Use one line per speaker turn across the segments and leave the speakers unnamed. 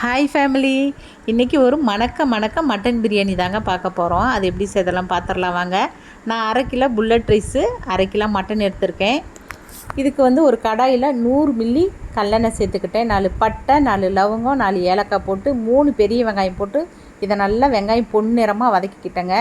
Hi family, இன்றைக்கி ஒரு மணக்க மட்டன் பிரியாணி தாங்க பார்க்க போகிறோம். அது எப்படி செய்தெல்லாம் பார்த்துடலாம் வாங்க. நான் 1/2 kilo bullet rice, 1/2 kilo mutton எடுத்திருக்கேன். இதுக்கு ஒரு கடாயில் 100 மில்லி கல்லெண்ணெய் சேர்த்துக்கிட்டேன். 4 பட்டை, 4 லவங்கம், 4 ஏலக்காய் போட்டு 3 பெரிய வெங்காயம் போட்டு இதை நல்லா வெங்காயம் பொன்னிறமாக வதக்கிக்கிட்டேங்க.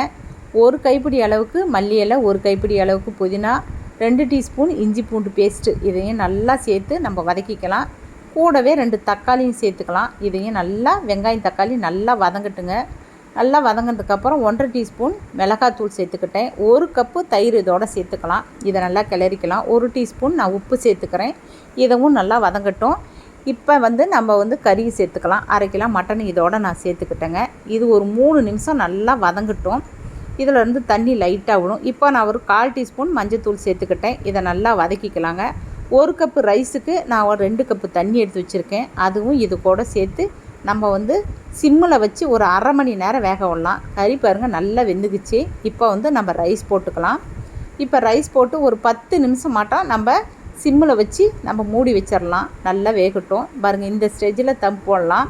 1 கைப்பிடி அளவுக்கு மல்லி இலை, 1 கைப்பிடி அளவுக்கு புதினா, 2 டீஸ்பூன் இஞ்சி பூண்டு பேஸ்ட்டு இதையும் நல்லா சேர்த்து நம்ம வதக்கிக்கலாம். கூடவே 2 தக்காளியும் சேர்த்துக்கலாம். இதையும் நல்லா வெங்காயம் தக்காளி நல்லா வதங்கட்டுங்க. நல்லா வதங்கினதுக்கப்புறம் 1/2 டீஸ்பூன் மிளகாத்தூள் சேர்த்துக்கிட்டேன். 1 கப்பு தயிர் இதோடு சேர்த்துக்கலாம். இதை நல்லா கிளறிக்கலாம். 1 டீஸ்பூன் நான் உப்பு சேர்த்துக்கிறேன். இதுவும் நல்லா வதங்கட்டும். இப்போ நம்ம கறி சேர்த்துக்கலாம். 1/2 கிலோ மட்டன் இதோடு நான் சேர்த்துக்கிட்டேங்க. இது ஒரு 3 நிமிஷம் நல்லா வதங்கட்டும். இதில் தண்ணி லைட்டாக விடும். இப்போ நான் ஒரு 1/4 டீஸ்பூன் மஞ்சத்தூள் சேர்த்துக்கிட்டேன். இதை நல்லா வதக்கிக்கலாங்க. 1 கப்பு ரைஸுக்கு நான் ஒரு 2 கப்பு தண்ணி எடுத்து வச்சுருக்கேன். அதுவும் இது கூட சேர்த்து நம்ம சிம்மில் வச்சு ஒரு 1/2 மணி நேரம் வேக விடலாம். கறி பாருங்கள் நல்லா வெந்துக்குச்சு. இப்போ நம்ம ரைஸ் போட்டுக்கலாம். இப்போ ரைஸ் போட்டு ஒரு 10 நிமிஷம் மாட்டோம் நம்ம சிம்மில் வச்சு நம்ம மூடி வச்சிடலாம். நல்லா வேகட்டும். பாருங்கள், இந்த ஸ்டேஜில் தம் போடலாம்.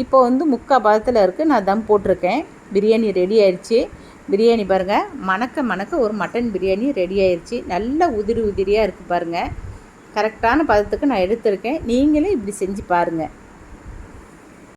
இப்போ 3/4 பதத்தில் இருக்குது. நான் தம் போட்டிருக்கேன். பிரியாணி ரெடி ஆயிடுச்சு. பிரியாணி பாருங்கள், மணக்க ஒரு மட்டன் பிரியாணி ரெடி ஆயிடுச்சு. நல்லா உதிரியாக இருக்குது பாருங்கள். கரெக்டான பதத்துக்கு நான் எடுத்திருக்கேன். நீங்களே இப்படி செஞ்சு பாருங்கள்.